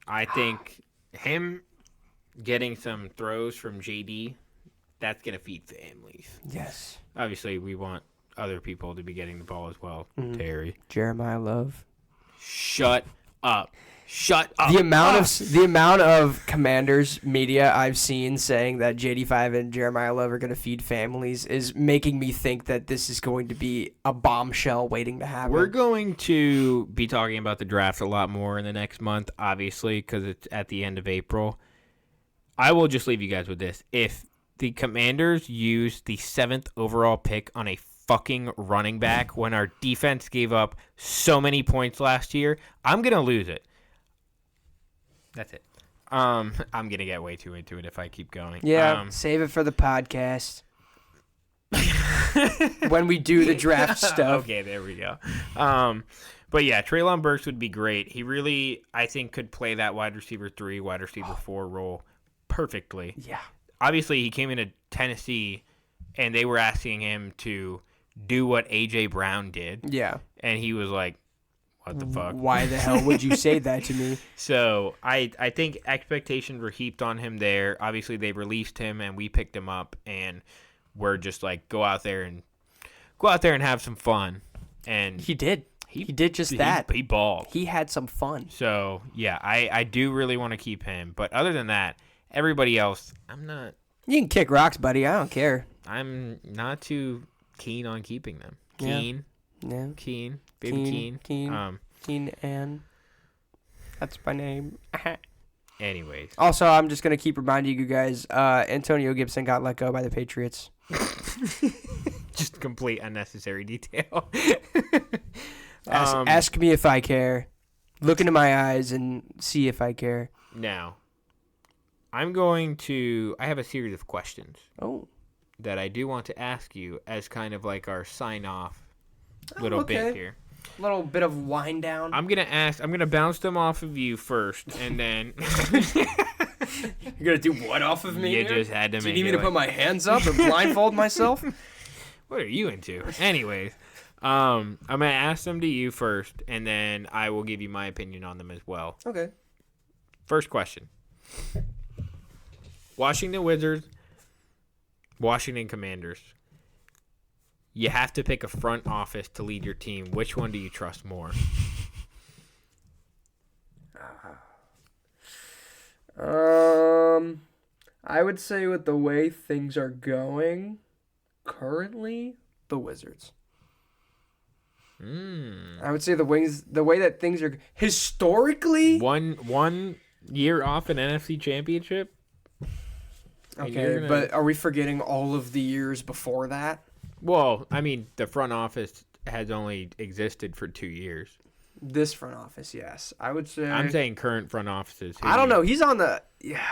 I think him getting some throws from JD, that's going to feed families. Yes. Obviously, we want other people to be getting the ball as well. Terry. Jeremiah Love. Shut up. Shut up. The amount of Commanders media I've seen saying that JD5 and Jeremiah Love are going to feed families is making me think that this is going to be a bombshell waiting to happen. We're going to be talking about the draft a lot more in the next month, obviously, because it's at the end of April. I will just leave you guys with this. If the Commanders use the 7th overall pick on a fucking running back when our defense gave up so many points last year, I'm going to lose it. That's it. I'm going to get way too into it if I keep going. Yeah, save it for the podcast. When we do the draft stuff. Okay, there we go. But yeah, Treylon Burks would be great. He really, I think, could play that wide receiver 3, wide receiver 4 role perfectly. Yeah. Obviously, he came into Tennessee, and they were asking him to do what A.J. Brown did. Yeah. And he was like, what the fuck? Why the hell would you say that to me? So I think expectations were heaped on him there. Obviously, they released him, and we picked him up, and we're just like, go out there and have some fun. And he did. He did just that. He balled. He had some fun. So yeah, I do really want to keep him. But other than that, everybody else, I'm not. You can kick rocks, buddy. I don't care. I'm not too keen on keeping them. Yeah. Baby Keen. Keenan. That's my name. Anyways. Also, I'm just going to keep reminding you guys, Antonio Gibson got let go by the Patriots. Just complete unnecessary detail. Ask me if I care. Look into my eyes and see if I care. Now, I have a series of questions. Oh. That I do want to ask you as kind of like our sign-off little bit here. A little bit of wind down. I'm gonna bounce them off of you first, and then you're gonna do what off of me? You just had to make. Do you need me to put my hands up and blindfold myself? What are you into? Anyways, I'm gonna ask them to you first, and then I will give you my opinion on them as well. Okay. First question: Washington Wizards, Washington Commanders. You have to pick a front office to lead your team. Which one do you trust more? I would say with the way things are going currently, the Wizards. I would say the way that things are historically. One year off an NFC championship. Okay, but are we forgetting all of the years before that? Well, I mean, the front office has only existed for 2 years. This front office, yes. I would say... I'm saying current front offices. I don't know. He's on the... Yeah.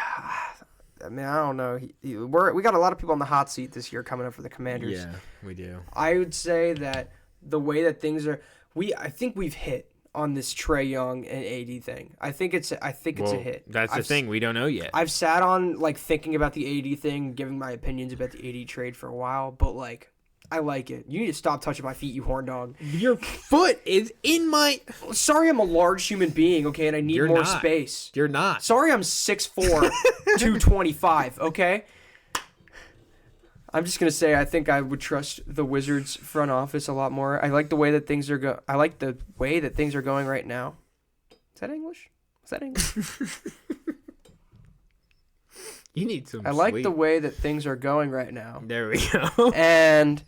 I mean, I don't know. We got a lot of people on the hot seat this year coming up for the Commanders. Yeah, we do. I would say that the way that things are... I think we've hit on this Trae Young and AD thing. I think it's a hit. That's the thing. We don't know yet. I've sat on, thinking about the AD thing, giving my opinions about the AD trade for a while, but, I like it. You need to stop touching my feet, you horn dog. Your foot is in my... Sorry, I'm a large human being, okay, and I need more space. You're not. Sorry, I'm 6'4", 225, okay? I'm just gonna say I think I would trust the Wizards front office a lot more. I like the way that things are going right now. Is that English? You need some I like sleep. the way that things are going right now. There we go. And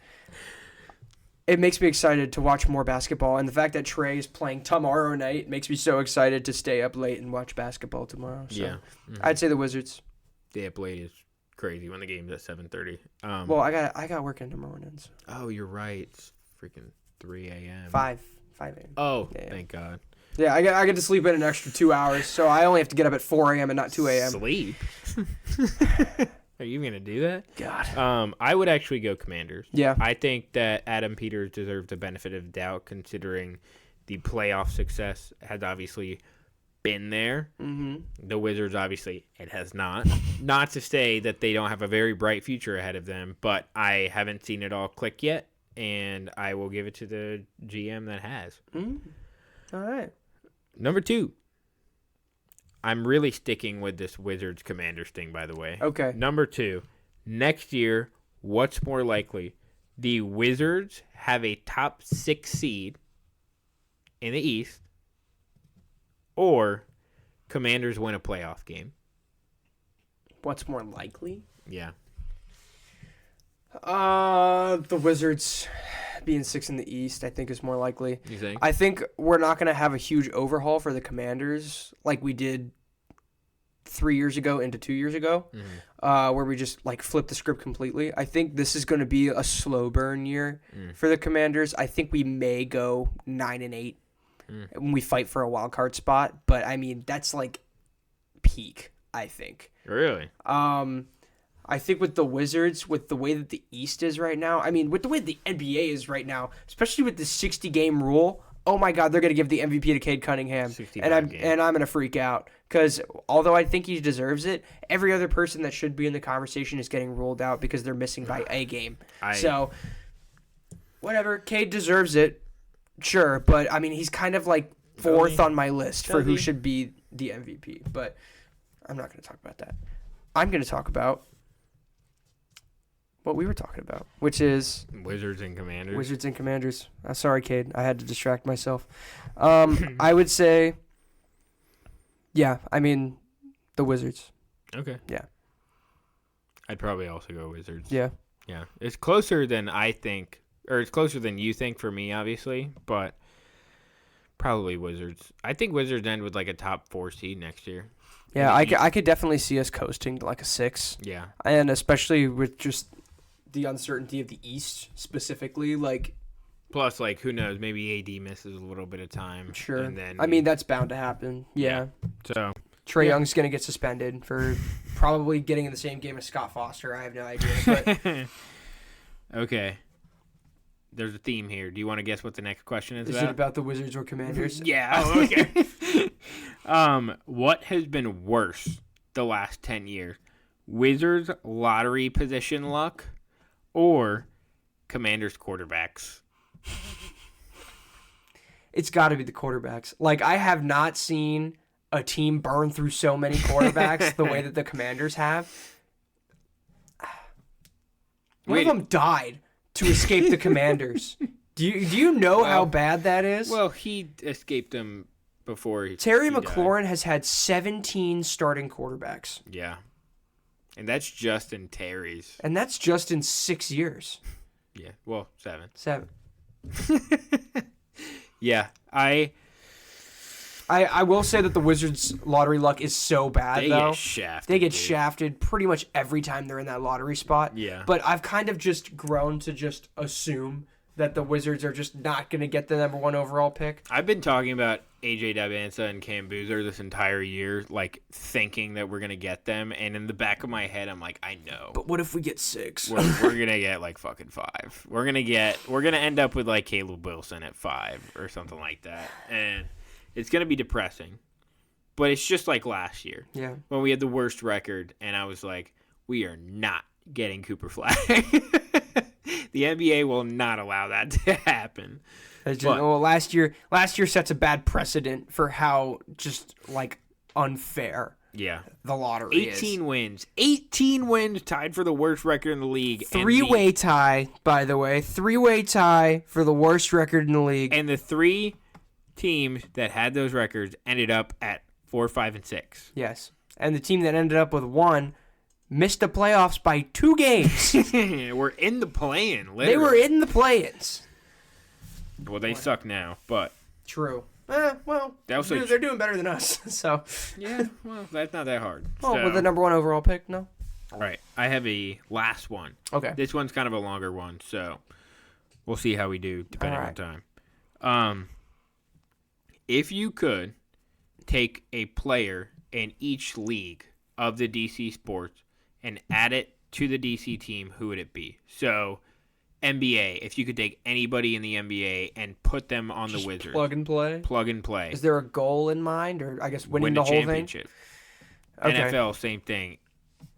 it makes me excited to watch more basketball. And the fact that Trey is playing tomorrow night makes me so excited to stay up late and watch basketball tomorrow. So yeah. I'd say the Wizards. Stay up late is crazy when the game's at 7:30. Well, I got work in the mornings. Oh, you're right. It's freaking 3 a.m. 5 a.m. Oh, yeah. Thank God. Yeah, I get to sleep in an extra 2 hours, so I only have to get up at 4 a.m. and not 2 a.m. Sleep? Are you going to do that? God. I would actually go Commanders. Yeah. I think that Adam Peters deserves the benefit of doubt considering the playoff success has obviously been there. Mm-hmm. The Wizards, obviously, it has not. Not to say that they don't have a very bright future ahead of them, but I haven't seen it all click yet, and I will give it to the GM that has. All right. Number 2. I'm really sticking with this Wizards Commanders thing, by the way. Okay. Number 2. Next year, what's more likely? The Wizards have a top 6 seed in the East, or Commanders win a playoff game. What's more likely? Yeah. The Wizards being 6 in the East, I think, is more likely. You think? I think we're not going to have a huge overhaul for the Commanders like we did 3 years ago into 2 years ago, where we just like flipped the script completely. I think this is going to be a slow burn year for the Commanders. I think we may go 9-8 when we fight for a wild card spot, but I mean that's like peak. I think. Really? I think with the Wizards, with the way that the East is right now, I mean, with the way the NBA is right now, especially with the 60-game rule, oh my God, they're going to give the MVP to Cade Cunningham, and I'm going to freak out because although I think he deserves it, every other person that should be in the conversation is getting ruled out because they're missing by a game. So, whatever, Cade deserves it, sure, but I mean, he's kind of like fourth on my list for who should be the MVP, but I'm not going to talk about that. I'm going to talk about what we were talking about, which is Wizards and Commanders. Wizards and Commanders. Sorry, Cade. I had to distract myself. I would say, yeah, I mean, the Wizards. Okay. Yeah. I'd probably also go Wizards. Yeah. Yeah. It's closer than I think, or it's closer than you think for me, obviously, but probably Wizards. I think Wizards end with like a top 4 seed next year. Yeah, I could definitely see us coasting to like a 6. Yeah. And especially with just the uncertainty of the East specifically, like. Plus, like, who knows? Maybe AD misses a little bit of time. Sure. And then I mean, that's bound to happen. Yeah. So. Trae Young's going to get suspended for probably getting in the same game as Scott Foster. I have no idea. But. Okay. There's a theme here. Do you want to guess what the next question is about? Is it about the Wizards or Commanders? Yeah. Oh, okay. What has been worse the last 10 years? Wizards lottery position luck or Commanders quarterbacks? It's got to be the quarterbacks. Like, I have not seen a team burn through so many quarterbacks the way that the Commanders have. One of them died to escape the Commanders. Do you know how bad that is? Well, he escaped them before. Terry he McLaurin died. has had 17 starting quarterbacks. Yeah. And that's just in Terry's. And that's just in 6 years. Yeah. Well, 7. 7. Yeah. I will say that the Wizards' lottery luck is so bad, though. Get shafted. They get shafted pretty much every time they're in that lottery spot. Yeah. But I've kind of just grown to just assume that the Wizards are just not going to get the number 1 overall pick. I've been talking about AJ Dabansa and Cam Boozer this entire year, like thinking that we're going to get them. And in the back of my head, I'm like, I know. But what if we get 6? We're going to get like fucking 5. We're going to end up with like Caleb Wilson at 5 or something like that. And it's going to be depressing. But it's just like last year. Yeah. When we had the worst record, and I was like, we are not getting Cooper Flag. The NBA will not allow that to happen. Last year sets a bad precedent for how just like unfair the lottery 18 wins. 18 wins, tied for the worst record in the league. Three-way tie, by the way. 3-way tie for the worst record in the league. And the 3 teams that had those records ended up at 4, 5, and 6. Yes. And the team that ended up with 1 missed the playoffs by 2 games. We're in the play-in, literally. They were in the play-ins. Well, they suck now, but... True. Well, they're doing better than us, so... Yeah, well, that's not that hard. Oh, with the number 1 overall pick, no? All right, I have a last one. Okay. This one's kind of a longer one, so we'll see how we do, depending on time. If you could take a player in each league of the DC sports and add it to the DC team, who would it be? So NBA, if you could take anybody in the NBA and put them on Just the Wizards. plug and play. Plug and play. Is there a goal in mind, or I guess winning Win the whole championship. thing? Okay. NFL, same thing.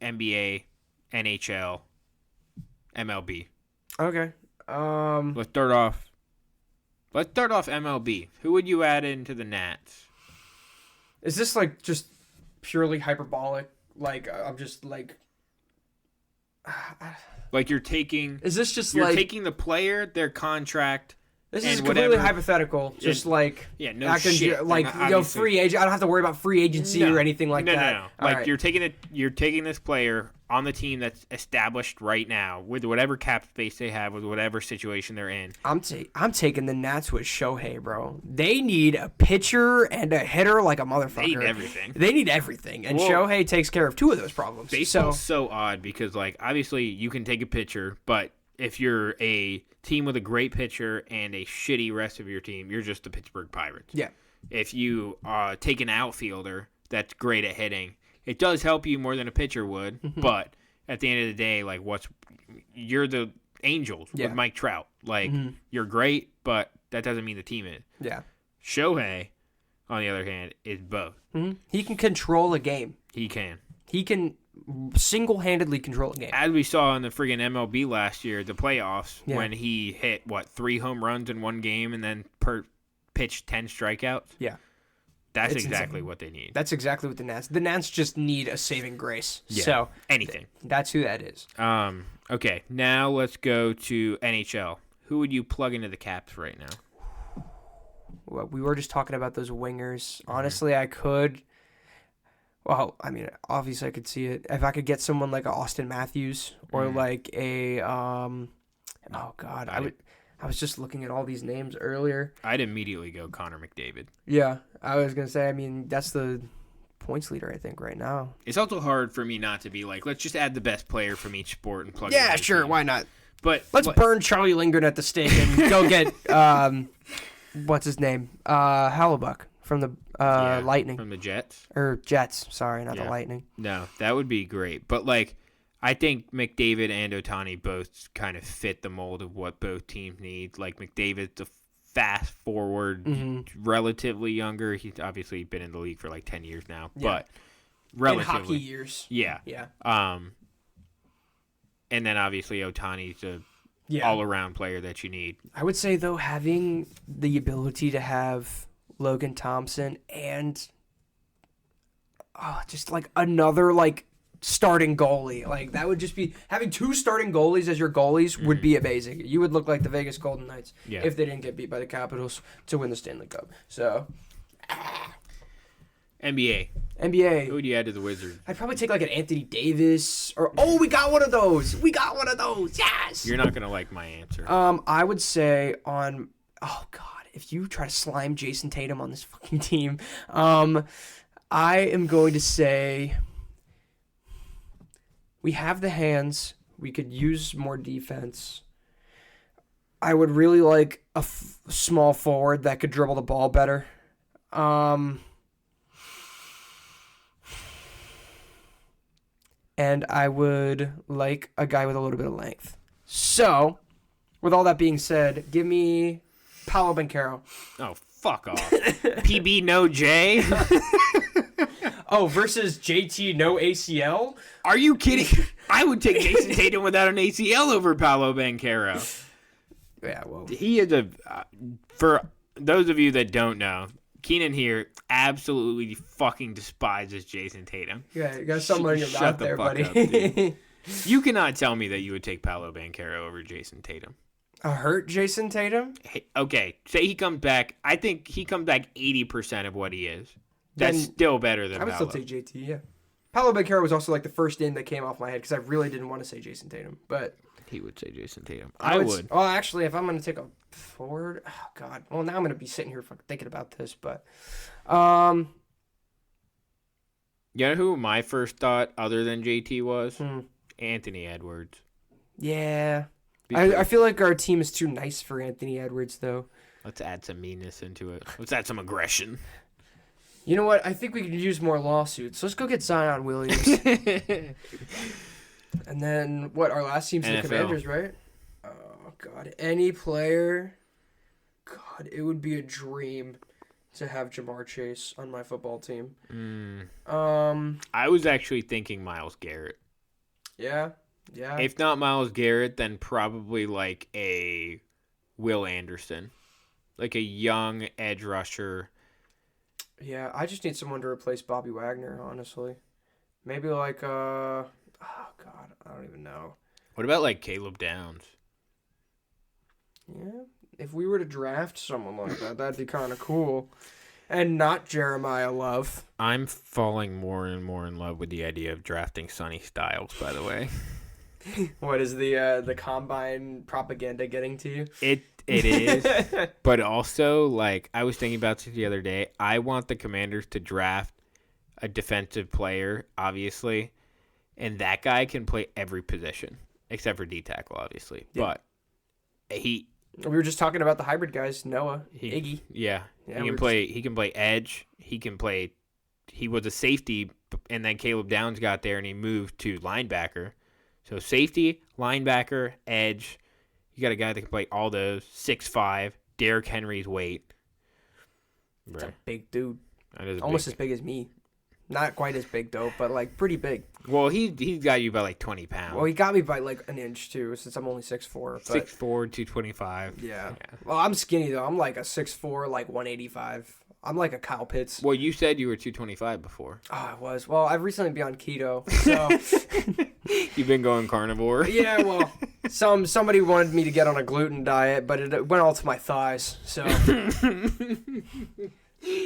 NBA, NHL, MLB. Okay. Let's start off MLB. Who would you add into the Nats? Is this like just purely hyperbolic? Like I'm just like. Like you're taking. Is this just you're like taking the player, their contract. this and is completely whatever. hypothetical? Just like no shit. like Obviously. free agent. I don't have to worry about free agency or anything like that. No. All Like right. you're taking this player on the team that's established right now with whatever cap space they have, with whatever situation they're in. I'm taking the Nats with Shohei, bro. They need a pitcher and a hitter like a motherfucker. They need everything. They need everything, and Well, Shohei takes care of two of those problems. Baseball's so odd because, like, obviously you can take a pitcher, but if you're a team with a great pitcher and a shitty rest of your team, you're just the Pittsburgh Pirates. Yeah. If you take an outfielder that's great at hitting, it does help you more than a pitcher would, but at the end of the day, like, you're the Angels with Mike Trout. Like, you're great, but that doesn't mean the team is. Yeah. Shohei, on the other hand, is both. He can control a game. He can. He can single-handedly control a game. As we saw in the friggin' MLB last year, the playoffs, Yeah. when he hit, 3 home runs in one game and then pitched 10 strikeouts? Yeah. That's It's exactly insane. what they need. That's exactly what the Nats just need a saving grace. Yeah. So Anything. that's who that is. Okay, now let's go to NHL. Who would you plug into the Caps right now? Well, we were just talking about those wingers. Honestly, I could. Well, I mean, obviously, I could see it if I could get someone like a Austin Matthews or like a oh God, I was just looking at all these names earlier. I'd immediately go Connor McDavid. Yeah, I was gonna say. I mean, that's the points leader, I think, right now. It's also hard for me not to be like, let's just add the best player from each sport and plug. Yeah, in sure, team. why not? But Let's burn Charlie Lindgren at the stake and go get what's his name, Hallebuck from the Lightning from the Jets or Jets. Sorry, not the Lightning. No, that would be great. But like, I think McDavid and Ohtani both kind of fit the mold of what both teams need. Like McDavid's a fast forward, relatively younger. He's obviously been in the league for like 10 years now, but relatively in hockey years. Yeah. And then obviously Ohtani's a all-around player that you need. I would say though, having the ability to have Logan Thompson and just like another like starting goalie, like that would just be having two starting goalies as your goalies would be amazing. You would look like the Vegas Golden Knights if they didn't get beat by the Capitals to win the Stanley Cup. So NBA. Who would you add to the Wizards? I'd probably take like an Anthony Davis or we got one of those. Yes. You're not gonna like my answer. I would say if you try to slime Jason Tatum on this fucking team, I am going to say we have the hands. We could use more defense. I would really like a small forward that could dribble the ball better. And I would like a guy with a little bit of length. So, with all that being said, give me Paolo Banchero. Oh, fuck off. PB no J? Versus JT no ACL? Are you kidding? I would take Jason Tatum without an ACL over Paolo Banchero. Yeah, well. He is for those of you that don't know, Keenan here absolutely fucking despises Jason Tatum. Yeah, you got something on your Shut mouth the there, fuck buddy. up, dude. You cannot tell me that you would take Paolo Banchero over Jason Tatum. A hurt Jason Tatum? Hey, okay, say he comes back. I think he comes back 80% of what he is. That's still better than I would Paolo. still take JT, yeah. Paolo Banchero was also like the first name that came off my head because I really didn't want to say Jason Tatum, but He would say Jason Tatum. I would. Well, actually, if I'm going to take a forward, oh God. Well, now I'm going to be sitting here fucking thinking about this, but You know who my first thought other than JT was? Anthony Edwards. Yeah. I feel like our team is too nice for Anthony Edwards, though. Let's add some meanness into it. Let's add some aggression. You know what? I think we could use more lawsuits. Let's go get Zion Williams. And then, our last team's the NFL. Commanders, right? Oh, God, any player. God, it would be a dream to have Jamar Chase on my football team. I was actually thinking Myles Garrett. Yeah. If not Myles Garrett, then probably like a Will Anderson. Like a young edge rusher. Yeah, I just need someone to replace Bobby Wagner, honestly. Maybe like, oh, God, I don't even know. What about like Caleb Downs? Yeah, if we were to draft someone like that, that'd be kind of cool. And not Jeremiah Love. I'm falling more and more in love with the idea of drafting Sonny Styles, by the way. What is the combine propaganda getting to you? It is. But also, like, I was thinking about this the other day. I want the Commanders to draft a defensive player, obviously, and that guy can play every position except for D-tackle, obviously. Yeah. But we were just talking about the hybrid guys, Noah, Iggy. Yeah, he can play. He can play edge. He can play. He was a safety, and then Caleb Downs got there, and he moved to linebacker. So safety, linebacker, edge. You got a guy that can play all those. 6'5", Derrick Henry's weight. That's a big dude. Almost as big as me. Not quite as big though, but like pretty big. Well, he got you by like 20 pounds. Well, he got me by like an inch too, since I'm only 6'4". 6'4", 225. Yeah. Well, I'm skinny though. I'm like a 6'4", like 185. I'm like a Kyle Pitts. Well, you said you were 225 before. Oh, I was. Well, I've recently been on keto, so You've been going carnivore. yeah. Well, somebody wanted me to get on a gluten diet, but it went all to my thighs. So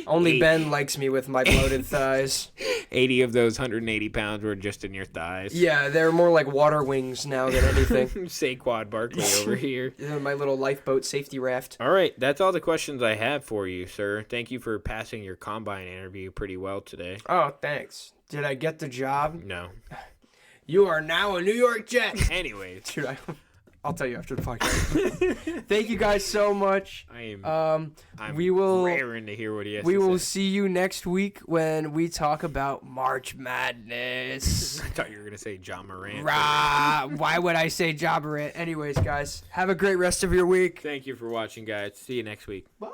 only Ben likes me with my bloated thighs. 80 of those 180 pounds were just in your thighs. Yeah, they're more like water wings now than anything. Saquon Barkley over here. My little lifeboat safety raft. All right, that's all the questions I have for you, sir. Thank you for passing your combine interview pretty well today. Oh, thanks. Did I get the job? No. You are now a New York Jet. Anyways. Dude, I'll tell you after the podcast. Thank you guys so much. I'm raring to hear what he has to say. We will see you next week when we talk about March Madness. I thought you were going to say John Morant. Why would I say John Morant? Anyways, guys, have a great rest of your week. Thank you for watching, guys. See you next week. Bye.